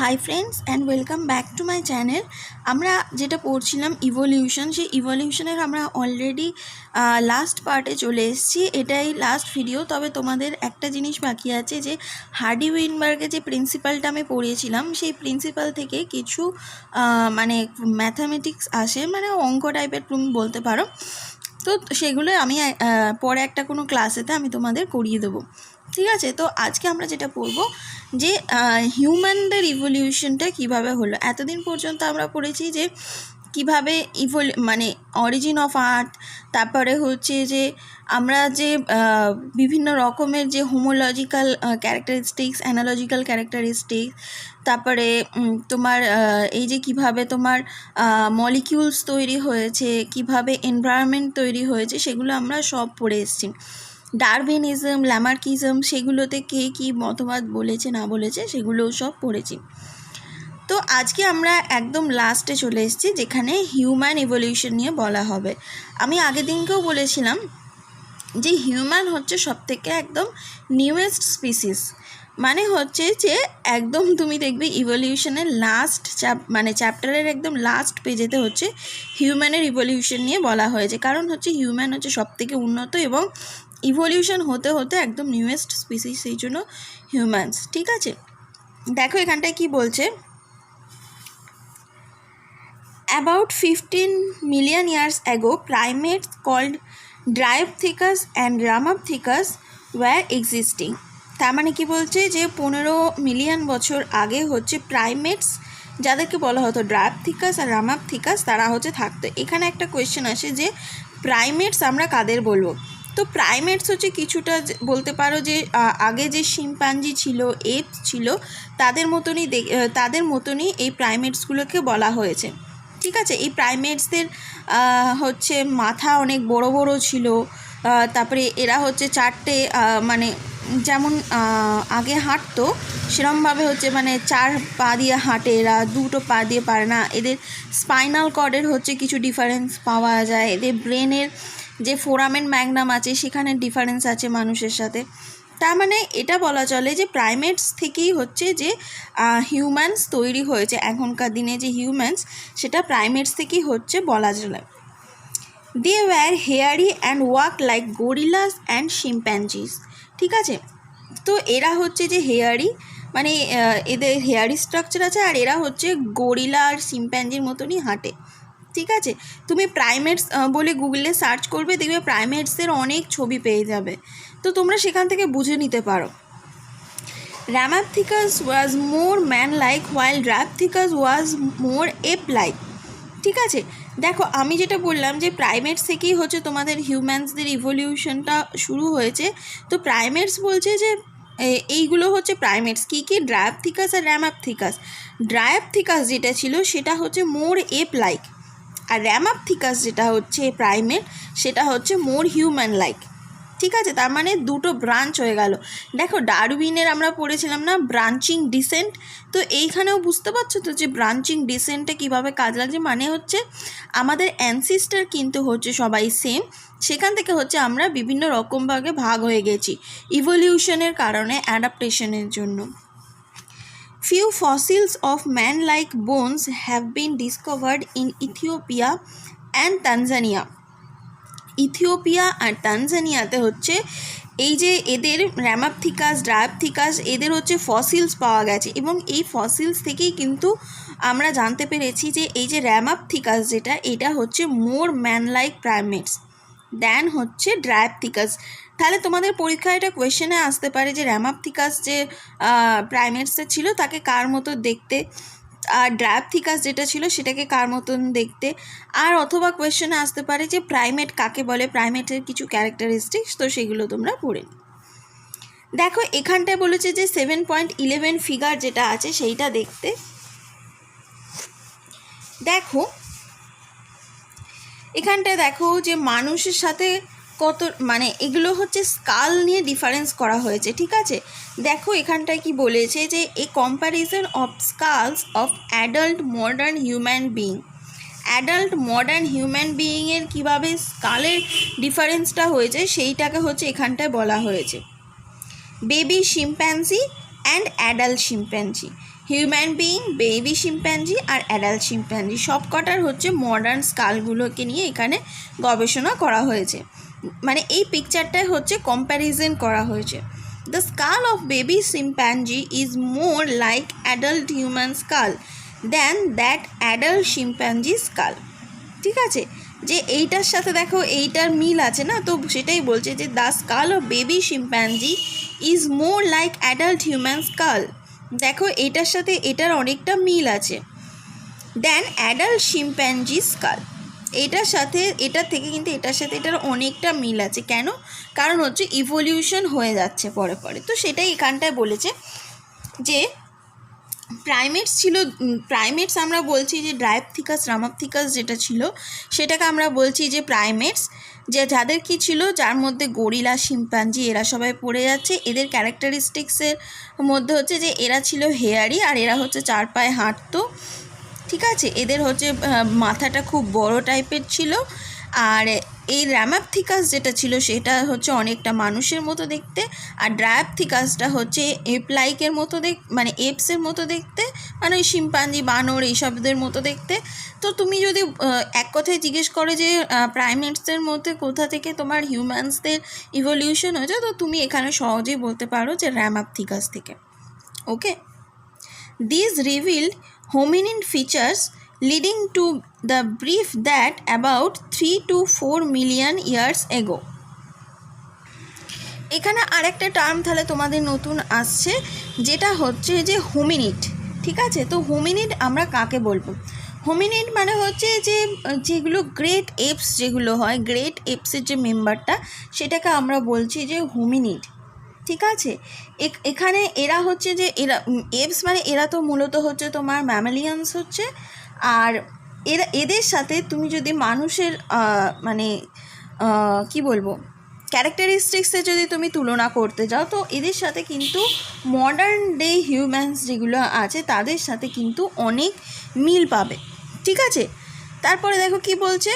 Hi friends and welcome back to my channel. আমরা যেটা পড়ছিলাম ইভলিউশন, সেই ইভলিউশনের আমরা অলরেডি লাস্ট পার্টে চলে এসেছি। এটাই লাস্ট ভিডিও। তবে তোমাদের একটা জিনিস বাকি আছে, যে হার্ডি উইনবার্গের যে প্রিন্সিপালটা আমি পড়িয়েছিলাম, সেই প্রিন্সিপাল থেকে কিছু মানে ম্যাথামেটিক্স আসে, মানে অঙ্ক টাইপের তুমি বলতে পারো। তো সেগুলো আমি পরে একটা কোনো ক্লাসেতে আমি তোমাদের করিয়ে দেবো, ঠিক আছে? তো আজকে আমরা যেটা পড়বো যে হিউম্যানদের ইভলিউশনটা কিভাবে হলো। এতদিন পর্যন্ত আমরা পড়েছি যে কিভাবে মানে অরিজিন অফ আর্থ, তারপরে হচ্ছে যে আমরা যে বিভিন্ন রকমের যে হোমোলজিক্যাল ক্যারেক্টারিস্টিক্স, অ্যানালজিক্যাল ক্যারেক্টারিস্টিক্স, তারপরে তোমার এই যে কিভাবে তোমার মলিকিউলস তৈরি হয়েছে, কিভাবে এনভায়রনমেন্ট তৈরি হয়েছে, সেগুলো আমরা সব পড়ে এসেছি। ডারউইনিজম, ল্যামার্কিজম, সেগুলোতে কে কী মতবাদ বলেছে না বলেছে সেগুলোও সব পড়েছি। তো আজকে আমরা একদম লাস্টে চলে এসেছি, যেখানে হিউম্যান ইভলিউশন নিয়ে বলা হবে। আমি আগের দিনকেও বলেছিলাম যে হিউম্যান হচ্ছে সবথেকে একদম নিউয়েস্ট স্পিসিস। মানে হচ্ছে যে একদম তুমি দেখবে ইভলিউশনের লাস্ট চ্যাপ্টারের একদম লাস্ট পেজেতে হচ্ছে হিউম্যানের ইভলিউশন নিয়ে বলা হয়েছে। কারণ হচ্ছে হিউম্যান হচ্ছে সবথেকে উন্নত এবং ইভলিউশন হতে হতে একদম নিউয়েস্ট স্পিসিস, সেই জন্য হিউম্যানস। ঠিক আছে, দেখো এখানটায় কি বলছে। About 15 million years ago, primates called Dryopithecus and Ramapithecus were existing. তার মানে কি বলছে যে 15 মিলিয়ন বছর আগে হচ্ছে প্রাইমেটস, যাদেরকে বলা হতো ড্রায়োপথিকাস আর রামাপথিকাস, তারা হচ্ছে থাকতো। এখানে একটা কোয়েশ্চেন আসে যে প্রাইমেটস আমরা কাদের বলবো। তো প্রাইমেটস হচ্ছে কিছুটা বলতে পারো যে আগে যে শিম্পাঞ্জি ছিল, এপস ছিল, তাদের মতনই এই প্রাইমেটসগুলোকে বলা হয়েছে। ঠিক আছে, এই প্রাইমেটসদের হচ্ছে মাথা অনেক বড় বড় ছিল। তারপরে এরা হচ্ছে চারটে মানে যেমন আগে হাঁটতো সেরমভাবে হচ্ছে মানে 4 পা দিয়ে হাঁটে, এরা 2 পা দিয়ে পারে না। এদের স্পাইনাল কর্ডের হচ্ছে কিছু ডিফারেন্স পাওয়া যায়, এদের ব্রেনের যে ফোরামেন ম্যাগনাম আছে সেখানে ডিফারেন্স আছে মানুষের সাথে। তার মানে এটা বলা চলে যে প্রাইমেটস থেকেই হচ্ছে যে হিউম্যানস তৈরি হয়েছে। এখনকার দিনে যে হিউম্যানস, সেটা প্রাইমেটস থেকেই হচ্ছে বলা চলে। They were hairy and walk like gorillas and chimpanzees. ঠিক আছে, তো এরা হচ্ছে যে হেয়ারি, মানে এদের হেয়ারি স্ট্রাকচার আছে, আর এরা হচ্ছে গরিলা আর শিম্প্যাঞ্জির মতনই হাঁটে। ঠিক আছে, তুমি প্রাইমেটস বলে গুগলে সার্চ করবে, দেখবে প্রাইমেটসের অনেক ছবি পেয়ে যাবে, তো তোমরা সেখান থেকে বুঝে নিতে পারো। Ramapithecus was more man-like while Dryopithecus was more ape-like. ঠিক আছে, দেখো আমি যেটা বললাম যে প্রাইমেটস থেকেই হচ্ছে তোমাদের হিউম্যানসদের ইভলিউশনটা শুরু হয়েছে। তো প্রাইমেটস বলছে যে এইগুলো হচ্ছে প্রাইমেটস কী কী, ড্রায়োপথিকাস আর র্যামাপথিকাস। ড্রায়োপথিকাস যেটা ছিল সেটা হচ্ছে মোর এপ লাইক, আর র্যামাপথিকাস যেটা হচ্ছে প্রাইমেট সেটা হচ্ছে মোর হিউম্যান লাইক। ঠিক আছে, তার মানে দুটো ব্রাঞ্চ হয়ে গেল। দেখো ডারউইনের আমরা পড়েছিলাম না ব্রাঞ্চিং ডিসেন্ট, তো এইখানেও বুঝতে পারছো তো যে ব্রাঞ্চিং ডিসেন্টে কীভাবে কাজ লাগছে। মানে হচ্ছে আমাদের অ্যানসিস্টার কিন্তু হচ্ছে সবাই সেম, সেখান থেকে হচ্ছে আমরা বিভিন্ন রকমভাবে ভাগ হয়ে গেছি ইভলিউশনের কারণে, অ্যাডাপ্টেশনের জন্য। Few fossils of man-like bones have been discovered in Ethiopia and Tanzania. Ethiopia আর তানজানিয়াতে হচ্ছে এই যে এদের র্যামাপথিকাস, ড্রায়োপথিকাস, এদের হচ্ছে ফসিলস পাওয়া গেছে, এবং এই ফসিলস থেকেই কিন্তু আমরা জানতে পেরেছি যে এই যে র্যামাপথিকাস যেটা, এটা হচ্ছে মোর ম্যান লাইক প্রাইমেটস দেন হচ্ছে ড্রায়োপথিকাস। তাহলে তোমাদের পরীক্ষায় এটা কোয়েশ্চেনে আসতে পারে যে র্যামাপথিকাস যে প্রাইমেটসের ছিল তাকে কার মতো দেখতে, আর ড্রায়োপথিকাস যেটা ছিল সেটাকে কার মতন দেখতে। আর অথবা কোয়েশ্চেনে আসতে পারে যে প্রাইমেট কাকে বলে, প্রাইমেটের কিছু ক্যারেক্টারিস্টিক্স, তো সেগুলো তোমরা পড়ে। দেখো এখানটায় বলেছে যে 7.11 ফিগার যেটা আছে সেইটা দেখতে। দেখো এখানটায় দেখো যে মানুষের সাথে কত, মানে এগুলো হচ্ছে স্কাল নিয়ে ডিফারেন্স করা হয়েছে। ঠিক আছে, দেখো এখানটায় কি বলেছে যে a comparison of skulls of adult modern human being. Adult modern human বিইংয়ের কীভাবে স্কালের ডিফারেন্সটা হয়েছে সেইটাকে হচ্ছে এখানটায় বলা হয়েছে। Baby chimpanzee and adult chimpanzee. Human being, baby chimpanzee আর অ্যাডাল্ট শিম্প্যাঞ্জি সব কটার হচ্ছে মডার্ন স্কালগুলোকে নিয়ে এখানে গবেষণা করা হয়েছে। মানে এই পিকচারটায় হচ্ছে কম্প্যারিজন করা হয়েছে। The skull of baby chimpanzee is more like adult human skull than that adult chimpanzee skull. ঠিক আছে, যে এইটার সাথে দেখো এইটার মিল আছে না, তো সেটাই বলছে যে the skull of baby chimpanzee is more like adult human skull. দেখো এটার সাথে এটার অনেকটা মিল আছে দেন অ্যাডাল্ট শিম্প্যাঞ্জি স্কাল। এটার সাথে এটার থেকে কিন্তু এটার সাথে এটার অনেকটা মিল আছে। কেন? কারণ হচ্ছে ইভলিউশন হয়ে যাচ্ছে পরে পরে। তো সেটাই এখানটায় বলেছে যে প্রাইমেটস ছিল, প্রাইমেটস আমরা বলছি যে ডায়াপথিকাস রামাপথিকাস যেটা ছিল সেটাকে আমরা বলছি যে প্রাইমেটস, যে যাদের কি ছিল, যার মধ্যে গরিলা, শিম্পাঞ্জি এরা সবাই পড়ে যাচ্ছে। এদের ক্যারেক্টারিস্টিক্সের মধ্যে হচ্ছে যে এরা ছিল হেয়ারি আর এরা হচ্ছে 4 পায়ে হাঁটতো। ঠিক আছে, এদের হচ্ছে মাথাটা খুব বড় টাইপের ছিল। আর এই রামাপথিকাস যেটা ছিল সেটা হচ্ছে অনেকটা মানুষের মতো দেখতে, আর ডায়াপথিকাসটা হচ্ছে এপ লাইকের মতো মানে এপসের মতো দেখতে, মানে ওই শিম্পাঞ্জি, বানর এইসবদের মতো দেখতে। তো তুমি যদি এক কথায় জিজ্ঞেস করো যে প্রাইমেটসদের মধ্যে কোথা থেকে তোমার হিউম্যানসদের ইভলিউশন হয়েছে, তো তুমি এখানে সহজেই বলতে পারো যে রামাপথিকাস থেকে। Okay, this revealed hominin features leading to the belief that about 3 to 4 million years ago. এখানে আরেকটা টার্ম তাহলে তোমাদের নতুন আসছে, যেটা হচ্ছে যে হোমিনিড। ঠিক আছে, তো হোমিনিড আমরা কাকে বলবো? হোমিনিড মানে হচ্ছে যে যেগুলো গ্রেট এপস যেগুলো হয়, গ্রেট এপসের যে মেম্বারটা সেটাকে আমরা বলছি যে হোমিনিড। ঠিক আছে, এখানে এরা হচ্ছে যে এরা এপস মানে এরা তো মূলত হচ্ছে তোমার ম্যামালিয়ান্স হচ্ছে। আর এদের সাথে তুমি যদি মানুষের মানে কি বলবো ক্যারেক্টারিস্টিক্সে যদি তুমি তুলনা করতে যাও, তো এদের সাথে কিন্তু মডার্ন ডে হিউম্যানস যেগুলো আছে তাদের সাথে কিন্তু অনেক মিল পাবে। ঠিক আছে, তারপরে দেখো কি বলছে,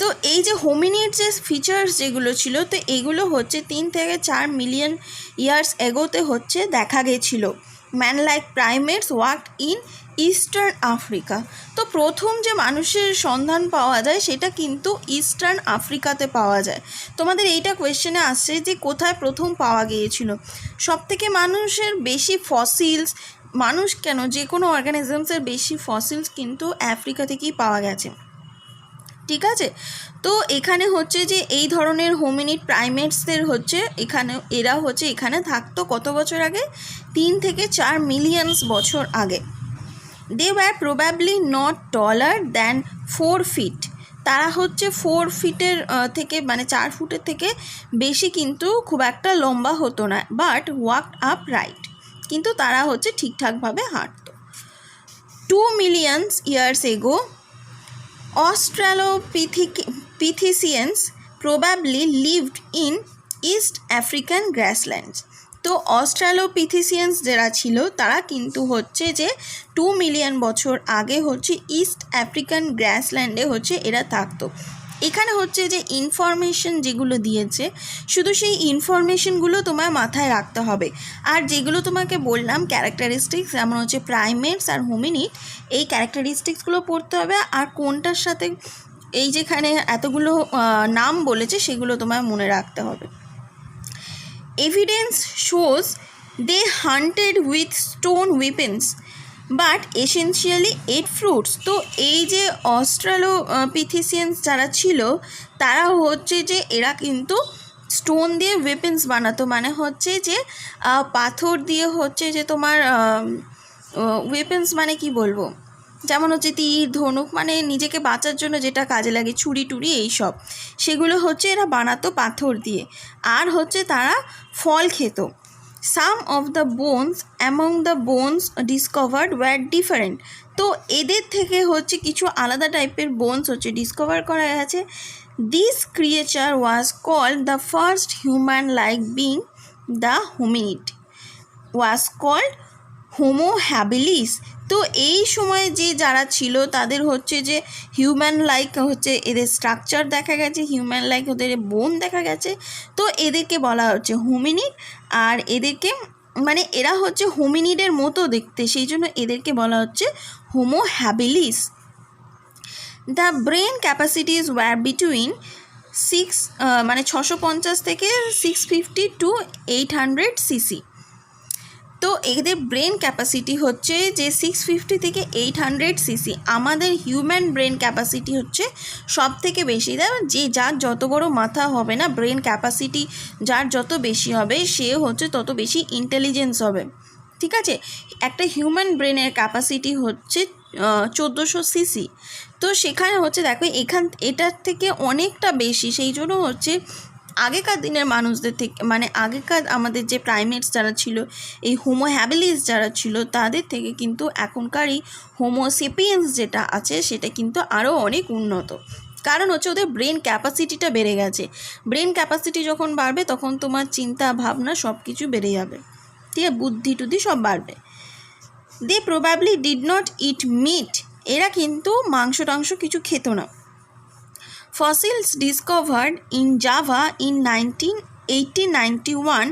তো এই যে হোমিনিড যে ফিচার্স যেগুলো ছিল, তো এগুলো হচ্ছে 3 থেকে 4 মিলিয়ন ইয়ার্স এগোতে হচ্ছে দেখা গেছিলো। Man like primates worked in eastern Africa. তো প্রথম যে মানুষের সন্ধান পাওয়া যায় সেটা কিন্তু ইস্টার্ন আফ্রিকাতে পাওয়া যায়। তোমাদের এইটা কোয়েশ্চেনে আসছে যে কোথায় প্রথম পাওয়া গিয়েছিল। সবথেকে মানুষের বেশি ফসিলস, মানুষ কেন যে কোনো অর্গানিজমসের বেশি ফসিলস কিন্তু আফ্রিকা থেকেই পাওয়া গেছে। ঠিক আছে, তো এখানে হচ্ছে যে এই ধরনের হোমিনিড প্রাইমেটসদের হচ্ছে এখানে এরা হচ্ছে এখানে থাকতো কত বছর আগে? 3 থেকে 4 মিলিয়নস বছর আগে। They were probably not taller than 4 feet. তারা হচ্ছে 4 ফিটের থেকে মানে 4 ফুটের থেকে বেশি কিন্তু খুব একটা লম্বা হতো না, বাট ওয়াকড আপ রাইট, কিন্তু তারা হচ্ছে ঠিকঠাকভাবে হাঁটতো। 2 millions years ago Australopithecines probably lived in East African grasslands. তো অস্ট্রালোপিথিসিয়ান্স যারা ছিল তারা কিন্তু হচ্ছে যে 2 মিলিয়ন বছর আগে হচ্ছে ইস্ট আফ্রিকান গ্রাসল্যান্ডে হচ্ছে এরা থাকতো। এখানে হচ্ছে যে ইনফরমেশন যেগুলো দিয়েছে শুধু সেই ইনফরমেশনগুলো তোমার মাথায় রাখতে হবে। আর যেগুলো তোমাকে বললাম ক্যারেক্টারিস্টিক্স, যেমন হচ্ছে প্রাইমেটস আর হোমিনিড, এই ক্যারেক্টারিস্টিক্সগুলো পড়তে হবে। আর কোনটার সাথে এই যেখানে এতগুলো নাম বলেছে সেগুলো তোমার মনে রাখতে হবে। Evidence shows they hunted with stone weapons but essentially ate fruits. তো এই যে অস্ট্রালোপিথিসিয়ান্স যারা ছিল তারা হচ্ছে যে এরা কিন্তু স্টোন দিয়ে ওয়েপেন্স বানাতো, মানে হচ্ছে যে পাথর দিয়ে হচ্ছে যে তোমার ওয়েপেন্স মানে কি বলবো, যেমন হচ্ছে তীর, ধনুক, মানে নিজেকে বাঁচার জন্য যেটা কাজে লাগে, ছুরি টুরি এইসব, সেগুলো হচ্ছে এরা বানাতো পাথর দিয়ে। আর হচ্ছে তারা ফল খেত। Some of the bones among the bones discovered were different. তো এদের থেকে হচ্ছে কিছু আলাদা টাইপের বোনস হচ্ছে ডিসকভার করা গেছে। This creature was called the first human like being. The hominid was called Homo habilis. তো এই সময় যে যারা ছিল তাদের হচ্ছে যে হিউম্যান লাইক হচ্ছে এদের স্ট্রাকচার দেখা গেছে, হিউম্যান লাইক ওদের বোন দেখা গেছে, তো এদেরকে বলা হচ্ছে হোমিনিড। আর এদেরকে মানে এরা হচ্ছে হোমিনিডের মতো দেখতে, সেই জন্য এদেরকে বলা হচ্ছে Homo habilis. The brain capacities were between 650 থেকে 650 টু 800 সিসি। তো এদের ব্রেন ক্যাপাসিটি হচ্ছে যে 650 থেকে 800 সিসি। আমাদের হিউম্যান ব্রেন ক্যাপাসিটি হচ্ছে সব থেকে বেশি। যে যার যত বড় মাথা হবে না, ব্রেন ক্যাপাসিটি যার যত বেশি হবে সে হচ্ছে তত বেশি ইন্টেলিজেন্স হবে, ঠিক আছে। একটা হিউম্যান ব্রেনের ক্যাপাসিটি হচ্ছে 1400 সিসি। তো সেখানে হচ্ছে দেখো এটার থেকে অনেকটা বেশি, সেই জন্য হচ্ছে আগেকার দিনের মানুষদের থেকে, মানে আগেকার আমাদের যে প্রাইমেটস যারা ছিল, এই হোমো হ্যাবিলিস যারা ছিল, তাদের থেকে কিন্তু এখনকার এই হোমো সেপিয়েন্স যেটা আছে সেটা কিন্তু আরও অনেক উন্নত। কারণ হচ্ছে ওদের ব্রেন ক্যাপাসিটিটা বেড়ে গেছে। ব্রেন ক্যাপাসিটি যখন বাড়বে তখন তোমার চিন্তা ভাবনা সব কিছু বেড়ে যাবে, ঠিক আছে, বুদ্ধি টুদ্ধি সব বাড়বে। They probably did not eat meat, এরা কিন্তু মাংস টাংস কিছু খেত না। Fossils discovered in Java in 1891,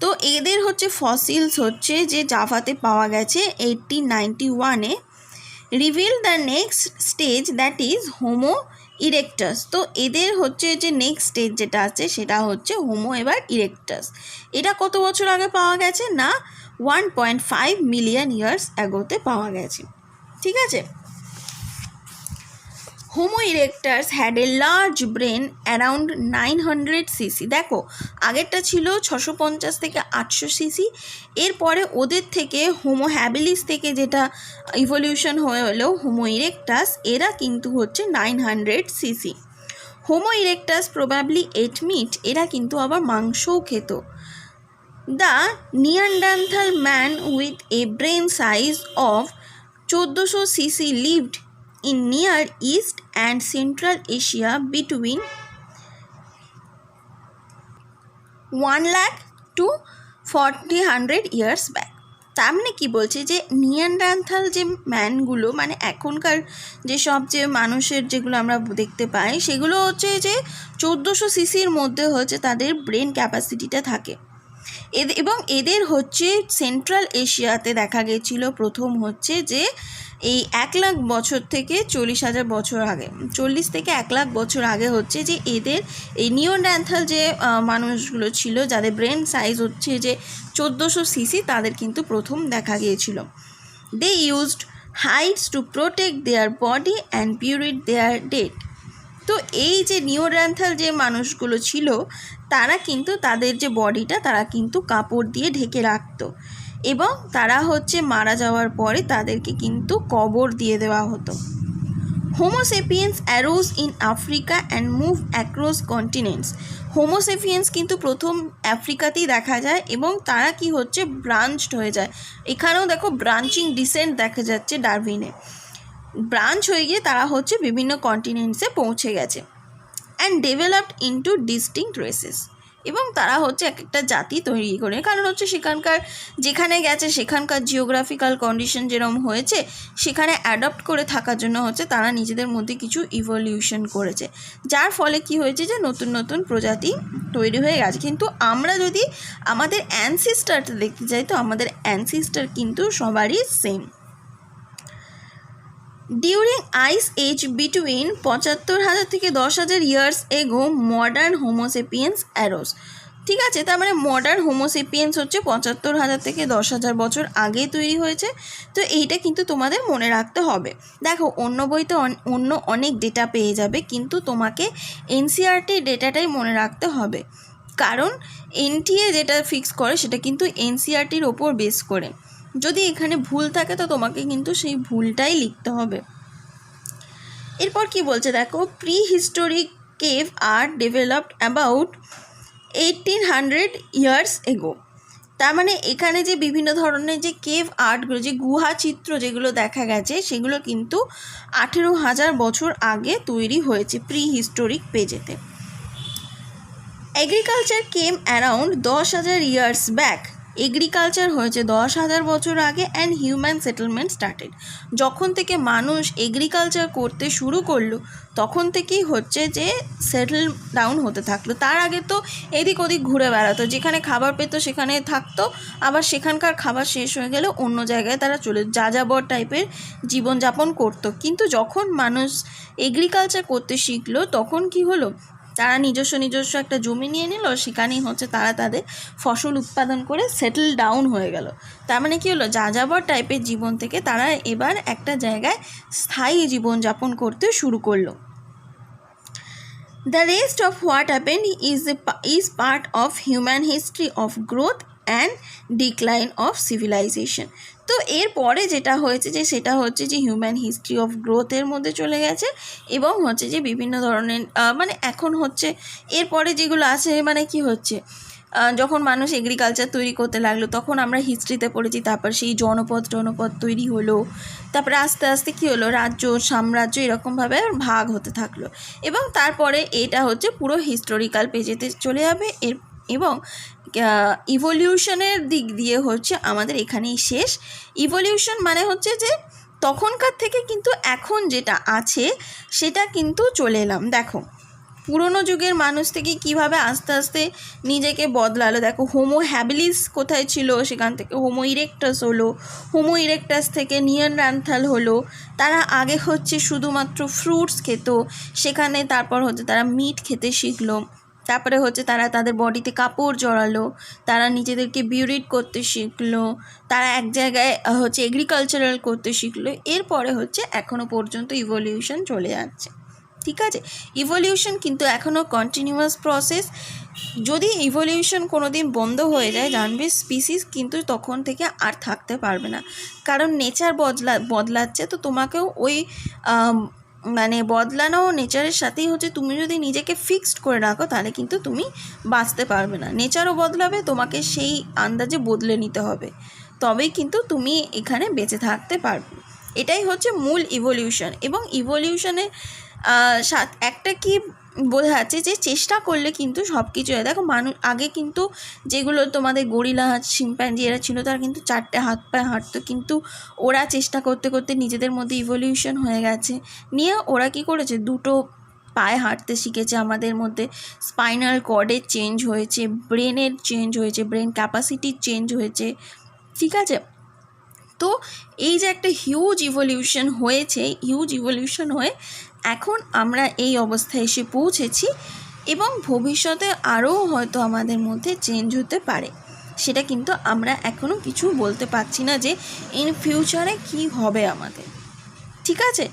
তো এদের হচ্ছে ফসিলস হচ্ছে যে জাভাতে পাওয়া গেছে 1891-এ, reveal the next stage that is Homo erectus. তো এদের হচ্ছে যে নেক্সট স্টেজ যেটা আছে সেটা হচ্ছে হোমো এবার ইরেক্টাস। এটা কত বছর আগে পাওয়া গেছে না, 1.5 মিলিয়ন ইয়ার্স অ্যাগোতে পাওয়া গেছে, ঠিক আছে। Homo erectus had a large brain around 900 CC. দেখো আগেরটা ছিল 650 থেকে 800 সিসি, এরপরে ওদের থেকে হোমো হ্যাবিলিস থেকে যেটা ইভলিউশন হয়ে হলো হোমো ইরেক্টাস, এরা কিন্তু হচ্ছে 900 সিসি। হোমো ইরেক্টাস প্রবাবলি এট মিট, এরা কিন্তু আবার মাংসও খেত। The Neanderthal man with a brain size of 1400 CC lived in Near East and Central Asia between 1 lakh to 400 years back। তার মানে কী বলছে যে নিয়ান্ডারথাল যে ম্যানগুলো, মানে এখনকার যে সব যে মানুষের যেগুলো আমরা দেখতে পাই সেগুলো হচ্ছে যে 1400 সিসির মধ্যে হচ্ছে তাদের ব্রেন ক্যাপাসিটিটা থাকে। এবং এদের হচ্ছে সেন্ট্রাল এশিয়াতে দেখা গেছিল প্রথম হচ্ছে যে এই 1 লাখ বছর থেকে 40,000 বছর আগে, 40 থেকে 1 লাখ বছর আগে হচ্ছে যে এদের এই নিওন্ডারথাল যে মানুষগুলো ছিল যাদের ব্রেন সাইজ হচ্ছে যে 1400 সিসি, তাদের কিন্তু প্রথম দেখা গিয়েছিল। They used hides to protect their body and buried their dead. তো এই যে নিওন্ডারথাল যে মানুষগুলো ছিল তারা কিন্তু তাদের যে বডিটা তারা কিন্তু কাপড় দিয়ে ঢেকে রাখতো, এবং তারা হচ্ছে মারা যাওয়ার পরে তাদেরকে কিন্তু কবর দিয়ে দেওয়া হতো। Homo sapiens arose in Africa and move across continents. Homo sapiens কিন্তু প্রথম আফ্রিকাতেই দেখা যায় এবং তারা কি হচ্ছে ব্রাঞ্চড হয়ে যায়। এখানেও দেখো ব্রাঞ্চিং ডিসেন্ট দেখা যাচ্ছে ডারউইনে, ব্রাঞ্চ হয়ে গিয়ে তারা হচ্ছে বিভিন্ন কন্টিনেন্টসে পৌঁছে গেছে। And developed into distinct races, এবং তারা হচ্ছে এক একটা জাতি তৈরি করে, কারণ হচ্ছে সেখানকার যেখানে গেছে সেখানকার জিওগ্রাফিক্যাল কন্ডিশন যেরকম হয়েছে সেখানে অ্যাডপ্ট করে থাকার জন্য হচ্ছে তারা নিজেদের মধ্যে কিছু ইভলিউশন করেছে, যার ফলে কি হয়েছে যে নতুন নতুন প্রজাতি তৈরি হয়ে গেছে। কিন্তু আমরা যদি আমাদের অ্যানসিস্টারটা দেখতে চাই তো আমাদের অ্যানসিস্টার কিন্তু সবারই same. During ice age between 75,000 থেকে 10,000 years ago modern Homo sapiens Arrows. ঠিক আছে, তার মানে মডার্ন হোমোসেপিয়েন্স হচ্ছে 75,000 থেকে 10,000 বছর আগে তৈরি হয়েছে। তো এইটা কিন্তু তোমাদের মনে রাখতে হবে। দেখো অন্য বইতে অন্য অনেক ডেটা পেয়ে যাবে, কিন্তু তোমাকে এনসিইআরটি ডেটাটাই মনে রাখতে হবে, কারণ এনটিএ যেটা ফিক্স করে সেটা কিন্তু এনসিইআরটির ওপর বেস করে। যদি এখানে ভুল থাকে তো তোমাকে কিন্তু সেই ভুলটাই লিখতে হবে। এরপর কি বলছে দেখো, pre historic cave art developed about 1800 years ago. তার মানে এখানে যে বিভিন্ন ধরনের যে কেভ আর্টগুলো, যে গুহা চিত্র যেগুলো দেখা গেছে সেগুলো কিন্তু 18,000 বছর আগে তৈরি হয়েছে প্রি হিস্টোরিক পেজেতে। এগ্রিকালচার কেম অ্যারাউন্ড 10,000 ইয়ার্স ব্যাক। এগ্রিকালচার হয়েছে 10,000 বছর আগে অ্যান্ড হিউম্যান সেটেলমেন্ট স্টার্টেড। যখন থেকে মানুষ এগ্রিকালচার করতে শুরু করলো তখন থেকেই হচ্ছে যে সেটেল ডাউন হতে থাকলো। তার আগে তো এদিক ওদিক ঘুরে বেড়াতো, যেখানে খাবার পেত সেখানে থাকতো, আবার সেখানকার খাবার শেষ হয়ে গেলে অন্য জায়গায় তারা চলে যাযাবর টাইপের জীবনযাপন করতো। কিন্তু যখন মানুষ এগ্রিকালচার করতে শিখলো তখন কি হলো, তারা নিজস্ব একটা জমি নিয়ে নিল, সেখানেই হচ্ছে তারা তাদের ফসল উৎপাদন করে সেটেল ডাউন হয়ে গেল। তার মানে কী হলো, যাযাবর টাইপের জীবন থেকে তারা এবার একটা জায়গায় স্থায়ী জীবনযাপন করতে শুরু করলো। The rest of what happened is part of human history of growth and decline of civilization. তো এরপরে যেটা হয়েছে যে সেটা হচ্ছে যে হিউম্যান হিস্ট্রি অফ গ্রোথের মধ্যে চলে গেছে এবং হচ্ছে যে বিভিন্ন ধরনের মানে এখন হচ্ছে এরপরে যেগুলো আছে মানে কি হচ্ছে, যখন মানুষ এগ্রিকালচার তৈরি করতে লাগলো তখন আমরা হিস্ট্রিতে পড়েছি, তারপর সেই জনপদ তৈরি হলো, তারপরে আস্তে আস্তে কী হলো, রাজ্য সাম্রাজ্য এরকমভাবে ভাগ হতে থাকলো এবং তারপরে এটা হচ্ছে পুরো হিস্টোরিক্যাল পেজেতে চলে যাবে এবং ইভলিউশনের দিক দিয়ে হচ্ছে আমাদের এখানেই শেষ। ইভলিউশন মানে হচ্ছে যে তখনকার থেকে কিন্তু এখন যেটা আছে সেটা কিন্তু চলে এলাম। দেখো পুরনো যুগের মানুষ থেকে কিভাবে আস্তে আস্তে নিজেকে বদলালো। দেখো হোমো হ্যাবিলিস কোথায় ছিল, সেখান থেকে হোমো ইরেক্টাস হলো, হোমো ইরেক্টাস থেকে নিয়ানডারথাল হলো। তারা আগে হচ্ছে শুধুমাত্র ফ্রুটস খেত, সেখানে তারপর হচ্ছে তারা মিট খেতে শিখলো, তারপরে হচ্ছে তারা তাদের বডিতে কাপড় জড়ালো, তারা নিজেদেরকে বিউরিড করতে শিখলো, তারা এক জায়গায় হচ্ছে এগ্রিকালচারাল করতে শিখলো। এরপরে হচ্ছে এখনও পর্যন্ত ইভলিউশন চলে যাচ্ছে। ঠিক আছে, ইভলিউশন কিন্তু এখনও কন্টিনিউয়াস প্রসেস। যদি ইভলিউশন কোনো দিন বন্ধ হয়ে যায় জানবে স্পিসিস কিন্তু তখন থেকে আর থাকতে পারবে না, কারণ নেচার বদলাচ্ছে। তো তোমাকেও ওই মানে বদলানো নেচারের সাথেই হচ্ছে তুমি যদি নিজেকে ফিক্সড করে রাখো তাহলে কিন্তু তুমি বাঁচতে পারবে না। নেচারও বদলাবে, তোমাকে সেই আন্দাজে বদলে নিতে হবে, তবেই কিন্তু তুমি এখানে বেঁচে থাকতে পারবে। এটাই হচ্ছে মূল ইভলিউশন। এবং ইভলিউশনে একটা কি বোঝা যাচ্ছে যে চেষ্টা করলে কিন্তু সব কিছু হয়। দেখো মানুষ আগে কিন্তু যেগুলো তোমাদের গরিলা শিম্প্যাঞ্জি এরা ছিল তারা কিন্তু 4টে হাত পায়ে হাঁটতো, কিন্তু ওরা চেষ্টা করতে করতে নিজেদের মধ্যে ইভলিউশন হয়ে গেছে, নিয়ে ওরা কি করেছে 2টো পায়ে হাঁটতে শিখেছে। আমাদের মধ্যে স্পাইনাল কর্ডের চেঞ্জ হয়েছে, ব্রেনের চেঞ্জ হয়েছে, ব্রেন ক্যাপাসিটির চেঞ্জ হয়েছে। ঠিক আছে, তো এই যে একটা হিউজ ইভলিউশন হয়েছে, হিউজ ইভলিউশন হয়ে এখন আমরা এই অবস্থায় এসে পৌঁছেছি এবং ভবিষ্যতে আরও হয়তো আমাদের মধ্যে চেঞ্জ হতে পারে। সেটা কিন্তু আমরা এখনও কিছু বলতে পারছি না যে ইন ফিউচারে কি হবে আমাদের। ঠিক আছে,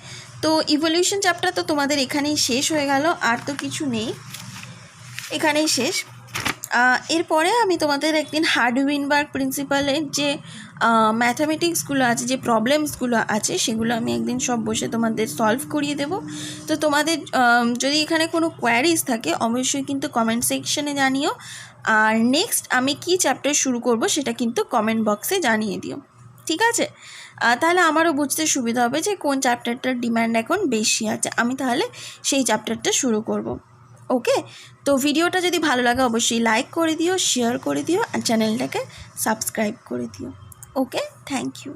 তো ইভলিউশন চ্যাপ্টার তো তোমাদের এখানেই শেষ হয়ে গেল, আর তো কিছু নেই, এখানেই শেষ। এরপরে আমি তোমাদের একদিন হার্ডউইনবার্গ প্রিন্সিপালের যে ম্যাথামেটিক্সগুলো আছে, যে প্রবলেমসগুলো আছে, সেগুলো আমি একদিন সব বসে তোমাদের সলভ করিয়ে দেব। তো তোমাদের যদি এখানে কোনো কোয়ারিজ থাকে অবশ্যই কিন্তু কমেন্ট সেকশনে জানিও, আর নেক্সট আমি কি চ্যাপ্টার শুরু করব সেটা কিন্তু কমেন্ট বক্সে জানিয়ে দিও। ঠিক আছে, তাহলে আমারও বুঝতে সুবিধা হবে যে কোন চ্যাপ্টারটার ডিম্যান্ড এখন বেশি আছে, আমি তাহলে সেই চ্যাপ্টারটা শুরু করব। ওকে, তো ভিডিওটা যদি ভালো লাগে অবশ্যই লাইক করে দিও, শেয়ার করে দিও, আর চ্যানেলটাকে সাবস্ক্রাইব করে দিও। ওকে, থ্যাংক ইউ।